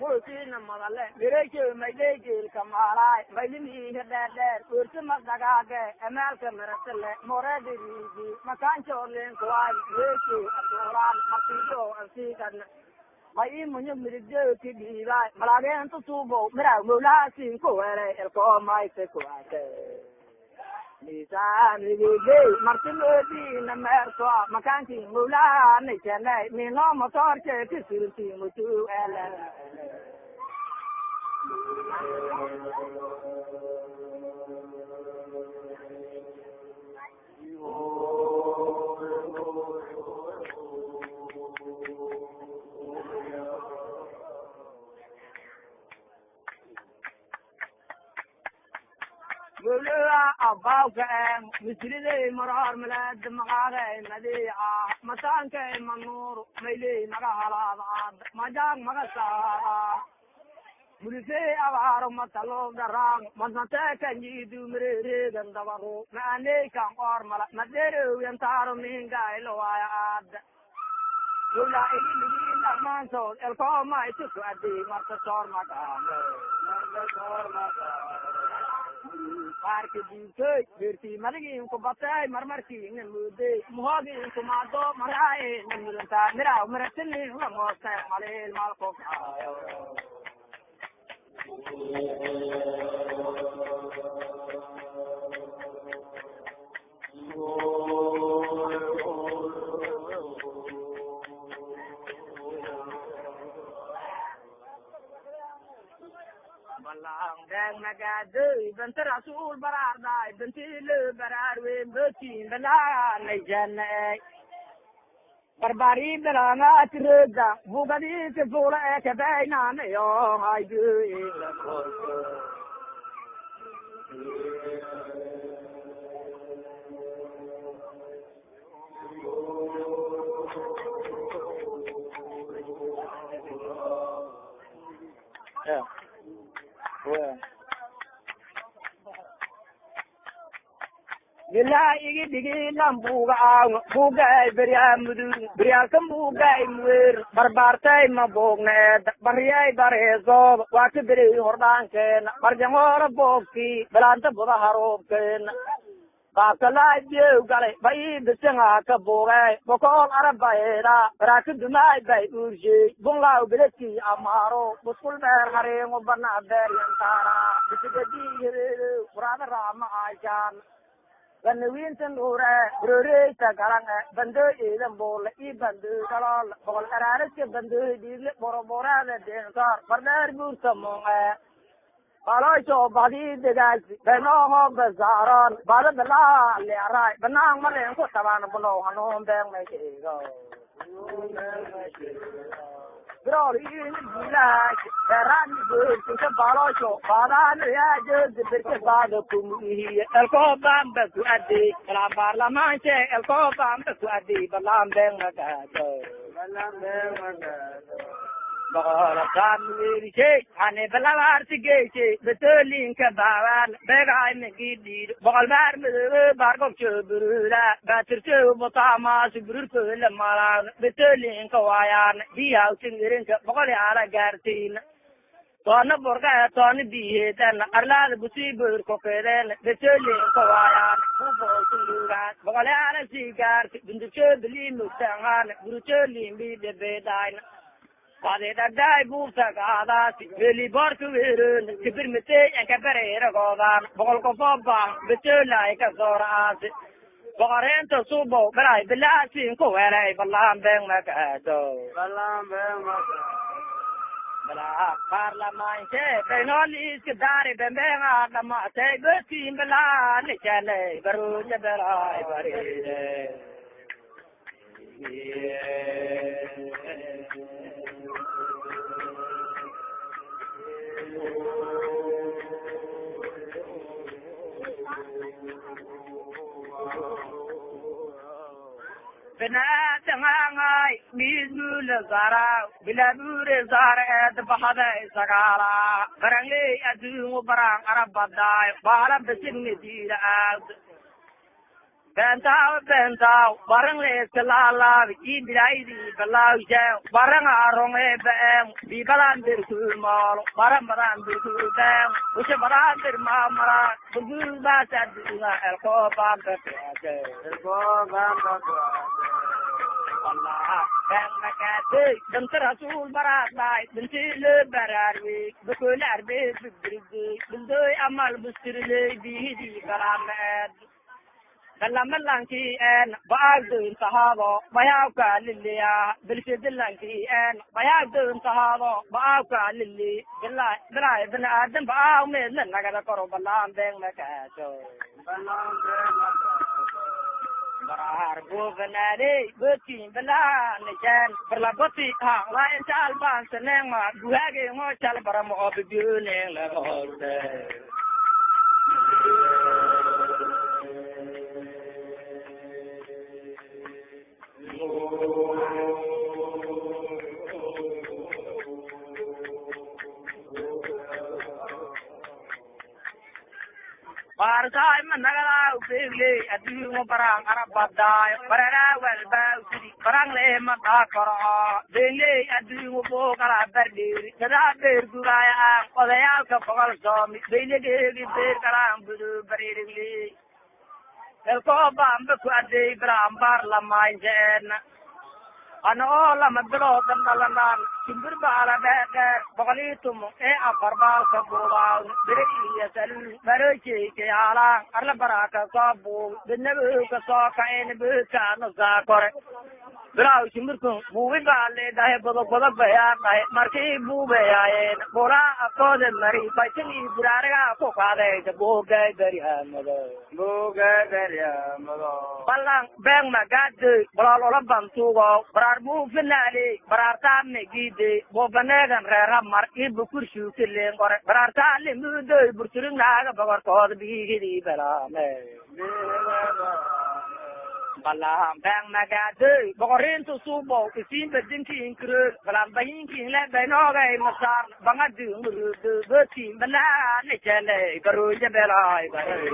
موسينا مغلا بريكو ميديكي الكمالاي ميلمي هدادر ورسما دقاقة امالك مرسلة مراد ريجي مكان شورلين كواي بريكو الدوران مقيدو السيكن ماي منو مرجو تبيباي ملاقين تصوبو مراو مولاسين كواري الكو ماي سكواتي Nisaan ligay martilodi na merto makanti mula ni chenai mino motor che kisilti mutu ele Gula about them, Mr. Morar Malad, Magare, Nadia, Matanke, Manur, Mele, Magala, Majang Magasa, Murife, Avaro, Matalo, the Ram, Mazateka, and you do Miri, and the Varu, Maneka, or Madero, and Taro Minga, Eloa. Gula, Manso, El Coma, I took at the Matasor Madame. Parque di Koi, Virti, Marigi, Kobatai, Marmarki, Nemude, Mohagi, Komado, Marai, Nemuranta, Mira, Meratini, Ramosa, Malay, Malco. Balang dang nagadu, bentar asul baradai, bentil baradwe, betin bela nejane. Barbari belanga tirda, bugadi ke bola ke baina me yo haidu ila koso. Yeah. Gila igi digi lambuga buga beriamudu beriakam buga imwir barbartai mabogne bariyai barezo wati beri hordanken barjangora bokti belanta buda harobken bakala biu gale bai bisenga ka buga bokol arabaira raku dunai bai urji bunga ubeleti amaro buskul ber hare ngobana ber yantara bisigadi urada rama ajan When the winds and Rure, Tagaranga, Bandu, Edambol, Ibandu, Kalal, Bolararis, Bandu, Borobora, the Densar, Barder Bursamong, Palocho, Badi, the guys, Beno, Bazaron, Badabala, Learai, Banang, Maran, Kotavan, Bono, Hanon, Bang, make it go. Bro, you like the run good to the Palocho, Badan, the Birke Bado, El Cobamba to Adi, La Parlamente, El Cobamba to Adi, Balam Bang, Family cake, and a Belavar to gate, the Turling Kabaran, Begay Megidi, Bolvar, Bargo Chubura, Batter Botama, Brutal Maran, the Turling Kawayan, the out in the Rinka, Boliara Gartin. Tona Borga, Tony B. and Arla Busibur Coqueren, the Turling Kawayan, Boliara Cigar, the Chubli Mustangan, Brutal be the bedine. Padre da dai busa gada, veli bortu virun, si permette e caparera godan, bolco poppa, betula e casoras. Borento subo, brai, bellati in coere, ballam ben macato. Ballam ben macato. Parla manche, benoli schedare ben ben a mate, betti bella, ne cene, beruglia bella e paride. Benatangai, Mizul Zara, Bilabure Zara at the Bahada Sagara, Barangi Adu Barang Arabadai, Bara Besigni out. bentao barang le selala ki bilai di balau jao barang arong e bem di balan dir mal barang dir bem uche barang dir mamara bugul ba saduna el ko ba ka el ko ba ka Allah bang makate dantar rasul barat lai dantil bararwi bukul arbe bidri bindoi amal bustirle di karamet لما لانكي ان بعد انتهاضو بياوكا للي بالشد لانكي ان بعد انتهاضو بياوكا للي بالله ابن ادم باو من نغدا كرو بلان دين مكاتو بلان دين مكاتو برار بوفنالي بوتين بلا نجان برلا بوتي ها لا ان شاء الله سنين ما بوهاجي مو شال برمو بيونين لغول Barsai managala ubele adu mo barang arab badai barara wal bausri barang le mata kara dele adu mo bo kala berdi sada ber duraya odaya ka pagal so mi dele ge ber kala budu berili el ko bam be ku ade bram bar la mainjen ano la madro dandalan kimbir bala be bagalitum e afarbal ka boal beri yasal baroche ke ala arla baraka ka bo dinne ka so ka en be ka no za kore brau kimbir ko buwi bale dahe bodo bodo be ya dahe marki bu be ya en bora ko de mari paitini burara ko ka de bo ge beri amado bo ge beri amado balang beng magad bolalo la bantu go barbu finale barata me gide bo banegan rera mar ibu kurshu kille ngore barata le mudo burturung naga bagar ko bi gidi bela me balam bang magad bogorin tu subo isin bedin ki inkru balam bayin ki le beno ga masar bangad muru de tim bala ne chale garu je bela garu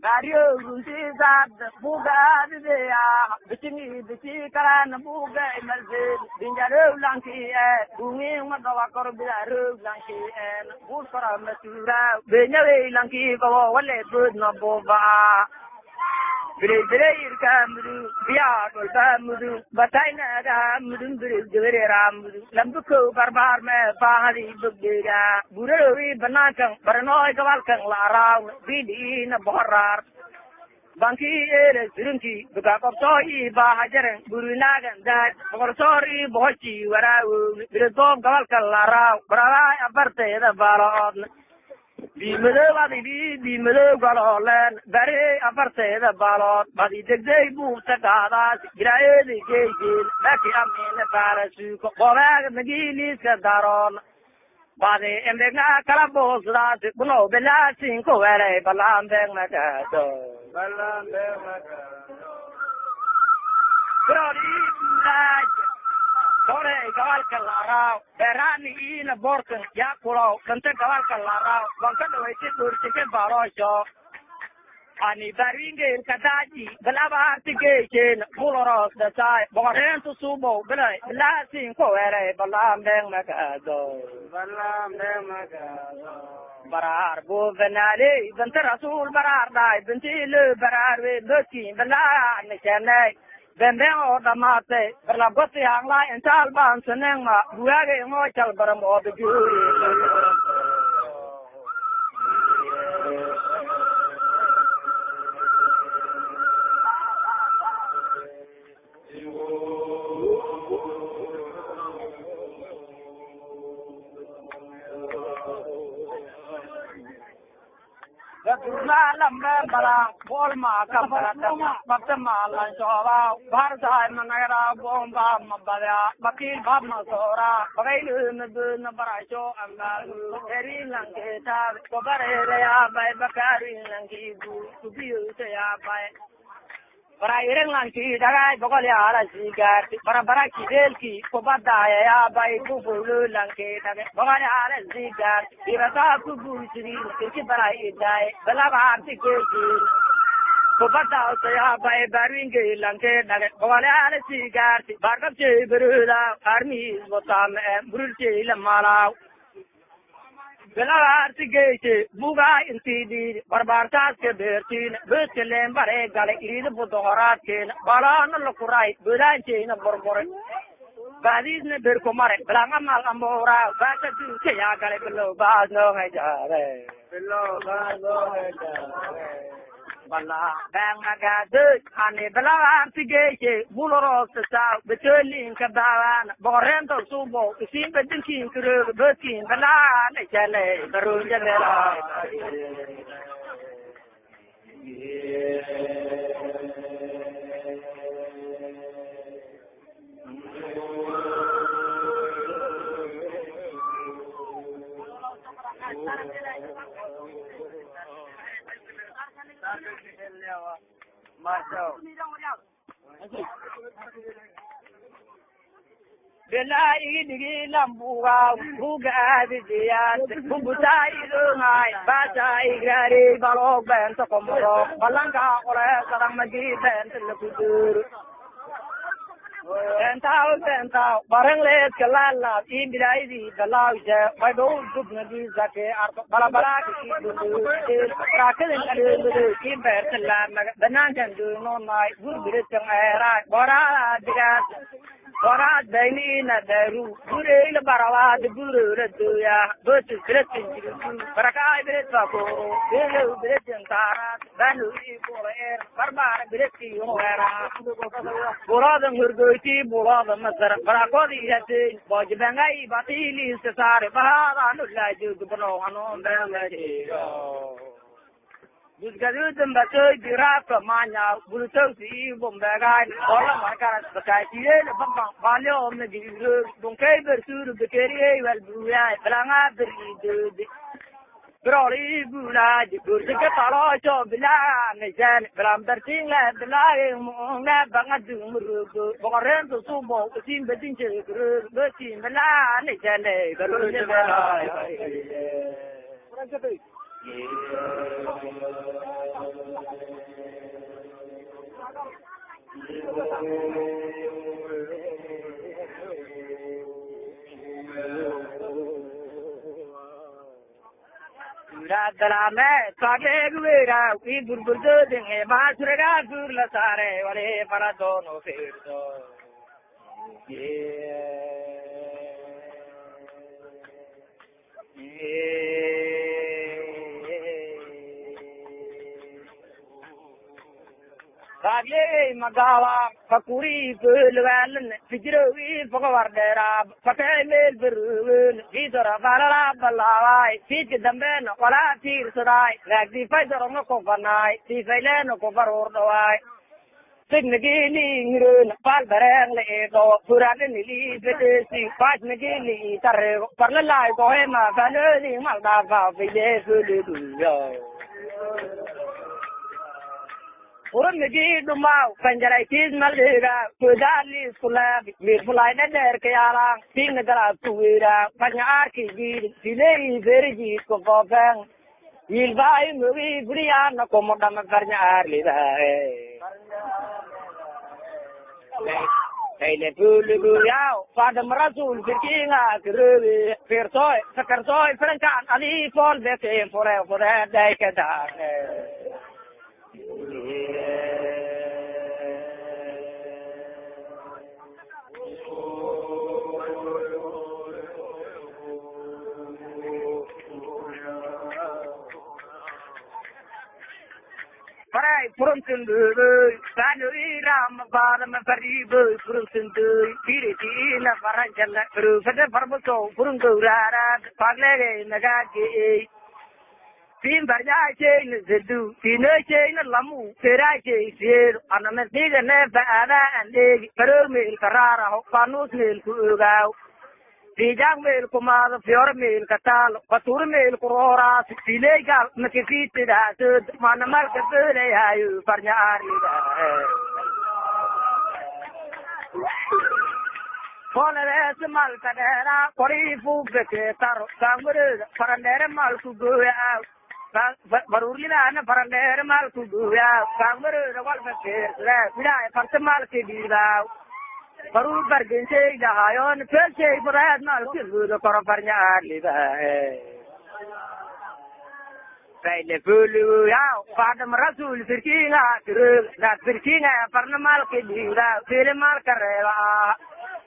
Dario runti zad buga de ya bitini biti karan buga emerze dinjaro lanki e bungi madawa kor bidaru lanki en busara matura benyawe lanki ko wale bud no boba bire irka mudu biya kol ka mudu bataina da mudu bire ramudu lambuko barbar me bahari bugera burori banakang barnoy kawalkang larang bidi na borar banki ele sirunki buka kopsoi bahajaran burunagan da borsori bochi warawu bire tom kawalkang larang barara aparte da balon bimelo badi bimelo galolen bare aparte da balot badi degdei bu takada grae de gejil baki amene para su ko boga nagili ka daron badi emdega kalabo sura buno bela sin ko wele balam beng maka to balam beng maka brodi laj Kore kawal kalarao, berani ina borken ya kulau, kante kawal kalarao, bangkan waisi durti ke barosho. Ani baringe kadaji, belaba artige chen, buloros dasai, bongaren tu subo, belai, belasin ko ere, balam beng makado. Balam beng makado. Barar bu venale, bante rasul barar dai, bante le barar we doki, belar ne chenai. Bendeng o damate, berlaboti yang lain cal ban seneng ma, buage ngo cal barang o bejuri. lamba bala bol ma kabara bakta malan shoba bharta managara bomba mabaya bakil bab masora bagailu nadu nabarasho anga eri langeta kobare ya bay bakari langi subiyo ya bay bara ireng langi dagai bogol ala sigar bara kidelki kobada ya bay kubulu langi dagai bogol ala sigar irata kubulu siri kirki bara idai bala arti ke kobada ya bay baringe langi dagai bogol ala sigar barkap che beruda army botam burulche lamala Bela artigate, buga intidi, barbartas ke bertin, betelem bare gale irid budorat ken, balan lokurai, belanche na borbore. Badis ne berkomare, belanga mal ambora, basa tu ke ya gale belo bas no ngajare. Belo bas no ngajare. Bala bang agade, ane bela artigate, buloros sa, betelin kabawan, borento subo, sim bedinkin kuru, betin bela ne chale, baru jadela. Bela ini lambuga buga dia bubuta itu ngai baca igari balok ben tokomoro balangka oleh sarang magi ben telepudur Tentau barang les kelala imbilai di balau je baru duk nadi zake arto bala ki dulu rakelin ada dulu kimber telan benan jandu nonai gur birit jang era bora digas bora daini na daru gure il barawa de guru redu ya bot birit jiru baraka birit ko belu birit jantara danu i borer barbar birit ki era bora da murgoiti bora da masar barako di jate boj bangai batili sare bahara nu laju gubno anu bangai Busgadu tembato dirapa manya bulto si bombagai ola markara sakai tire bamba valio me diru bunkai bersuru bekeri wal buya belanga beridu Brori bula di burjke talo cho bila nejan belam berting la bila na bangadu murugo boren to subo sin bedin che guru betin bila nejan le guru je bela Radala me kage guera ki burburdo dinge basura durla sare wale para dono firdo Kage magawa fakuri bulwan fijrowi pogwardera patemel berun vidora balala balawai fij damben wala tir surai lagdi faidoro ko banai ti faileno ko barordawai signagili ngirun pal bareng le do purane nili bedesi pas nagili tare parlalai ko hema balali malda va vide sulu yo Urun negi dumau penjara kis malera kudali sulab mir fulai na der kayala ting negara tuira panyar ki gid silei berji ko bobang ilbai mugi buriya na ko modam panyar lida Kaile pulu yao padam rasul bikinga kruwi persoy sakarsoy frankan ali for the same for dai kada Parai puruntundu sanu iram param paribu puruntundu piriti na paranjalla puru fada parbuto purundu rara paglege nagagi Fin barya chain zedu, fino chain lamu, kera chain sir, anamestiga nefa ada and dig, pero mil carrara, panus mil kugao. Tijang mil kumada, fior mil katal, patur mil kurora, silegal, makifiti da sud, manamal kapure ayu, barya arida. Polare mal kadera, kori fubeke taro, sangure, parandere mal kuguya. Barulina na parandere mal kuguya, sangure wal fakir, bila partemal ke dira. Baru bergense jahayon, perse berat mal kuguya koraparnya arliba. Kaile bulu ya, padam rasul firkinga, na firkinga parnamal ke dira, filmal karela.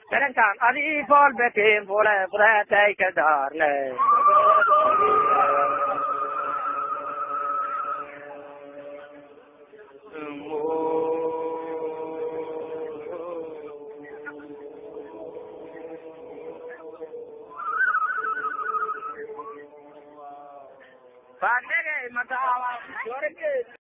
Sekarang kan adi pol betim boleh berai kedar le.